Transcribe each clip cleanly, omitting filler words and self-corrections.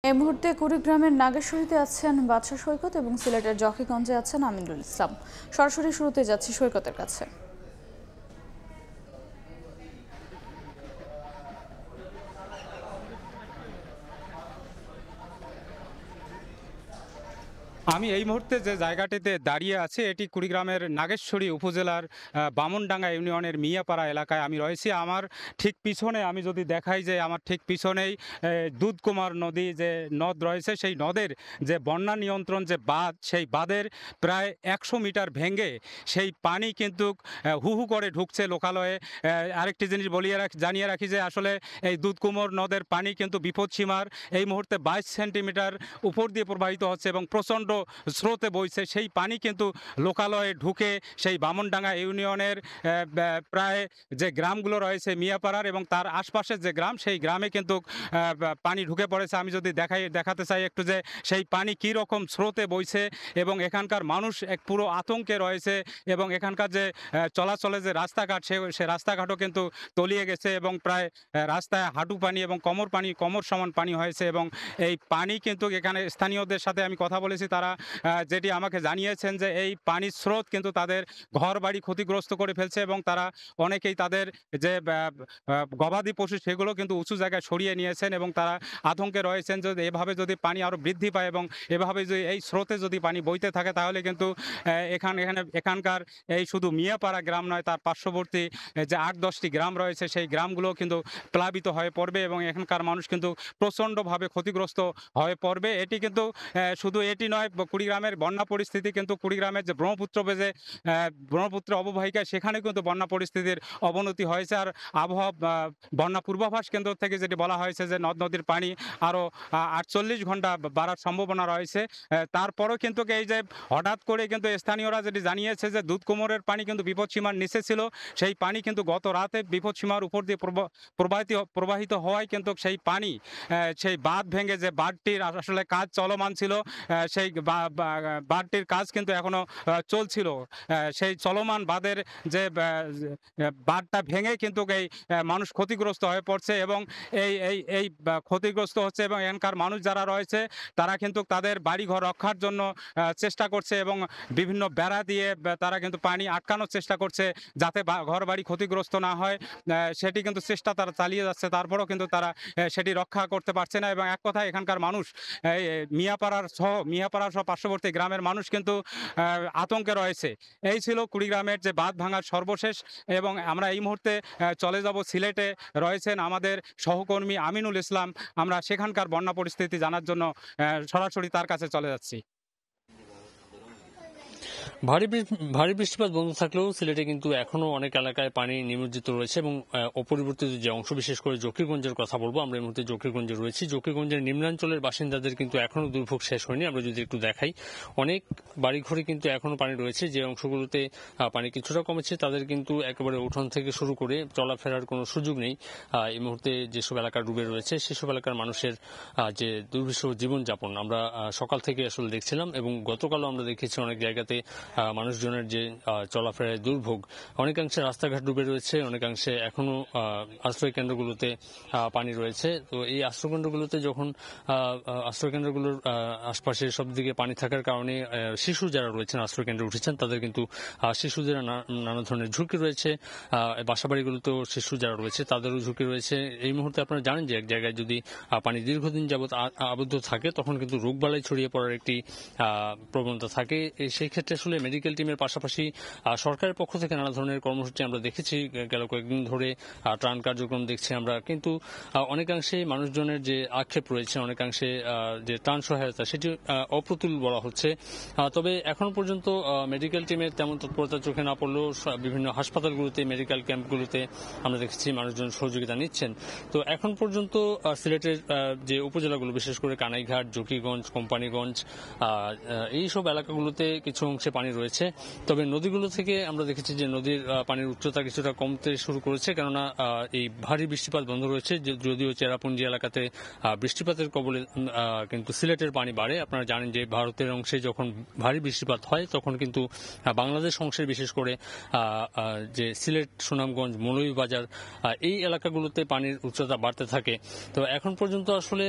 এই মুহূর্তে কুড়িগ্রামের নাগেশ্বরীতে আছেন বাদশা সৈকত এবং সিলেটের জকিগঞ্জে আছেন আমিনুল ইসলাম। সরাসরি শুরুতে যাচ্ছি সৈকতের কাছে। আমি এই মুহূর্তে যে জায়গাটিতে দাঁড়িয়ে আছি এটি কুড়িগ্রামের নাগেশ্বরী উপজেলার বামনডাঙ্গা ইউনিয়নের মিয়াপাড়া এলাকায় আমি রয়েছি। আমার ঠিক পিছনে আমি যদি দেখাই যে আমার ঠিক পিছনেই দুধকুমার নদী যে নদ রয়েছে, সেই নদের যে বন্যা নিয়ন্ত্রণ যে বাঁধ, সেই বাঁধের প্রায় 100 মিটার ভেঙে সেই পানি কিন্তু হু হু করে ঢুকছে লোকালয়ে। আরেকটি জিনিস জানিয়ে রাখি যে আসলে এই দুধকুমার নদের পানি কিন্তু বিপদসীমার এই মুহূর্তে 22 সেন্টিমিটার উপর দিয়ে প্রবাহিত হচ্ছে এবং প্রচণ্ড স্রোতে বইছে। সেই পানি কিন্তু লোকালয়ে ঢুকে সেই বামনডাঙ্গা ইউনিয়নের প্রায় যে গ্রামগুলো রয়েছে মিয়াপাড়ার এবং তার আশপাশের যে গ্রাম, সেই গ্রামে কিন্তু পানি ঢুকে পড়েছে। আমি যদি দেখাতে চাই একটু যে সেই পানি কী রকম স্রোতে বইছে এবং এখানকার মানুষ এক পুরো আতঙ্কে রয়েছে এবং এখানকার যে চলাচলের যে রাস্তাঘাট সে রাস্তাঘাটও কিন্তু তলিয়ে গেছে এবং প্রায় রাস্তায় হাঁটু পানি এবং কোমর সমান পানি হয়েছে এবং এই পানি কিন্তু এখানে স্থানীয়দের সাথে আমি কথা বলেছি, তারা যেটি আমাকে জানিয়েছেন যে এই পানির স্রোত কিন্তু তাদের ঘর বাড়ি ক্ষতিগ্রস্ত করে ফেলছে এবং তারা অনেকেই তাদের যে গবাদি পশু সেগুলো কিন্তু উঁচু জায়গায় সরিয়ে নিয়েছেন এবং তারা আতঙ্কে রয়েছেন যে এভাবে যদি পানি আরও বৃদ্ধি পায় এবং এভাবে যদি এই স্রোতে যদি পানি বইতে থাকে তাহলে কিন্তু এখানকার এই শুধু মিয়াপাড়া গ্রাম নয়, তার পার্শ্ববর্তী যে 8-10টি গ্রাম রয়েছে সেই গ্রামগুলো কিন্তু প্লাবিত হয়ে পড়বে এবং এখানকার মানুষ কিন্তু প্রচণ্ডভাবে ক্ষতিগ্রস্ত হয়ে পড়বে। এটি কিন্তু শুধু এটি নয়, কুড়িগ্রামের বন্যা পরিস্থিতি কিন্তু কুড়িগ্রামের যে ব্রহ্মপুত্র অববাহিকায় সেখানে কিন্তু বন্যা পরিস্থিতির অবনতি হয়েছে। আর আবহাওয়া বন্যা পূর্বাভাস কেন্দ্র থেকে যেটি বলা হয়েছে যে নদ নদীর পানি আরও 48 ঘন্টা বাড়ার সম্ভাবনা রয়েছে। তারপরও কিন্তু এই যে হঠাৎ করে কিন্তু স্থানীয়রা যেটি জানিয়েছে যে দুধকুমোরের পানি কিন্তু বিপদসীমার নিচে ছিল, সেই পানি কিন্তু গত রাতে বিপদসীমার উপর দিয়ে প্রবাহিত হওয়ায় কিন্তু সেই পানি সেই বাঁধ ভেঙে যে বাঁধটির আসলে কাজ চলমান ছিল, সেই বাঁধটির কাজ কিন্তু এখনো চলছিল। সেই চলমান বাঁধের যে বাঁধটা ভেঙে কিন্তু এই মানুষ ক্ষতিগ্রস্ত হয়ে পড়ছে এবং এই ক্ষতিগ্রস্ত হচ্ছে এবং এখানকার মানুষ যারা রয়েছে তারা কিন্তু তাদের বাড়িঘর রক্ষার জন্য চেষ্টা করছে এবং বিভিন্ন বেড়া দিয়ে তারা কিন্তু পানি আটকানোর চেষ্টা করছে যাতে ঘর বাড়ি ক্ষতিগ্রস্ত না হয়। সেটি কিন্তু চেষ্টা তারা চালিয়ে যাচ্ছে, তারপরেও কিন্তু তারা সেটি রক্ষা করতে পারছে না এবং এক কথায় এখানকার মানুষ মিয়াপাড়ার সহ পার্শ্ববর্তী গ্রামের মানুষ কিন্তু আতঙ্কে রয়েছে। এই ছিল কুড়িগ্রামের যে বাঁধ ভাঙার সর্বশেষ এবং আমরা এই মুহূর্তে চলে যাব সিলেটে। রয়েছেন আমাদের সহকর্মী আমিনুল ইসলাম। আমরা সেখানকার বন্যা পরিস্থিতি জানার জন্য সরাসরি তার কাছে চলে যাচ্ছি। ভারী বৃষ্টিপাত বন্ধ থাকলেও সিলেটে কিন্তু এখনো অনেক এলাকায় পানি নিমজ্জিত রয়েছে এবং অপরিবর্তিত যে অংশ, বিশেষ করে জকিগঞ্জের কথা বলবো। আমরা এই মুহূর্তে জকিগঞ্জে রয়েছি। জকিগঞ্জের নিম্নাঞ্চলের বাসিন্দাদের কিন্তু এখনো দুর্ভোগ শেষ হয়নি। আমরা যদি একটু দেখাই, অনেক বাড়িঘরে কিন্তু এখনো পানি রয়েছে। যে অংশগুলোতে পানি কিছুটা কমেছে তাদের কিন্তু একেবারে উঠোন থেকে শুরু করে চলাফেরার কোনো সুযোগ নেই। এই মুহূর্তে যেসব এলাকা ডুবে রয়েছে সেসব এলাকার মানুষের যে দুর্বিষহ জীবনযাপন আমরা সকাল থেকে আসলে দেখছিলাম এবং গতকালও আমরা দেখেছি অনেক জায়গাতে মানুষজনের যে চলাফেরায় দুর্ভোগ। অনেকাংশে রাস্তাঘাট ডুবে রয়েছে, অনেকাংশে এখনো আশ্রয় কেন্দ্রগুলোতে পানি রয়েছে। তো এই আশ্রয়কেন্দ্রগুলোতে যখন আশ্রয়কেন্দ্রগুলোর আশপাশে সব দিকে পানি থাকার কারণে শিশু যারা রয়েছেন আশ্রয়কেন্দ্রে উঠেছেন তাদের কিন্তু শিশুদের নানা ধরনের ঝুঁকি রয়েছে। বাসাবাড়িগুলোতেও শিশু যারা রয়েছে তাদেরও ঝুঁকি রয়েছে। এই মুহূর্তে আপনারা জানেন যে এক জায়গায় যদি পানি দীর্ঘদিন যাবৎ আবদ্ধ থাকে তখন কিন্তু রোগবালাই ছড়িয়ে পড়ার একটি প্রবণতা থাকে। সেই ক্ষেত্রে আসলে মেডিকেল টিমের পাশাপাশি সরকারের পক্ষ থেকে নানা ধরনের কর্মসূচি আমরা দেখেছি গেল কয়েকদিন ধরে, ত্রাণ কার্যক্রম দেখছি আমরা, কিন্তু অনেকাংশে মানুষজনের যে আক্ষেপ রয়েছে, অনেকাংশে যে ত্রাণ সহায়তা সেটি অপ্রতুল বলা হচ্ছে। তবে এখন পর্যন্ত মেডিকেল টিমের তেমন তৎপরতা চোখে না পড়লেও বিভিন্ন হাসপাতালগুলোতে, মেডিকেল ক্যাম্পগুলোতে আমরা দেখেছি মানুষজন সহযোগিতা নিচ্ছেন। তো এখন পর্যন্ত সিলেটের যে উপজেলাগুলো, বিশেষ করে কানাইঘাট, জকিগঞ্জ, কোম্পানিগঞ্জ, এইসব এলাকাগুলোতে কিছু অংশে পানি পানি রয়েছে। তবে নদীগুলো থেকে আমরা দেখেছি যে নদীর পানির উচ্চতা কিছুটা কমতে শুরু করেছে, কেননা এই ভারী বৃষ্টিপাত বন্ধ রয়েছে। যদিও চেরাপুঞ্জি এলাকাতে বৃষ্টিপাতের কবলে কিন্তু সিলেটের পানি বাড়ে। আপনারা জানেন যে ভারতের অংশে যখন ভারী বৃষ্টিপাত হয় তখন কিন্তু বাংলাদেশ অংশের বিশেষ করে যে সিলেট, সুনামগঞ্জ, মৌলভীবাজার এই এলাকাগুলোতে পানির উচ্চতা বাড়তে থাকে। তো এখন পর্যন্ত আসলে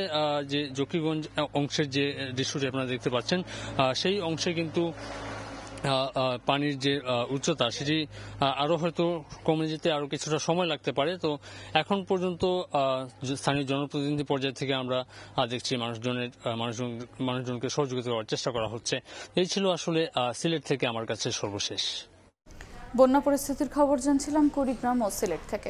যে জকিগঞ্জ অংশের যে দৃশ্যটি আপনারা দেখতে পাচ্ছেন, সেই অংশে কিন্তু পানির যে উচ্চতা সেটি আরো হয়তো কমে যেতে আরো কিছুটা সময় লাগতে পারে। তো এখন পর্যন্ত স্থানীয় জনপ্রতিনিধি পর্যায় থেকে আমরা দেখছি মানুষজনকে সহযোগিতা করার চেষ্টা করা হচ্ছে। এই ছিল আসলে সিলেট থেকে আমার কাছে সর্বশেষ। বন্যা পরিস্থিতির খবর জানছিলাম কুড়িগ্রাম ও সিলেট থেকে।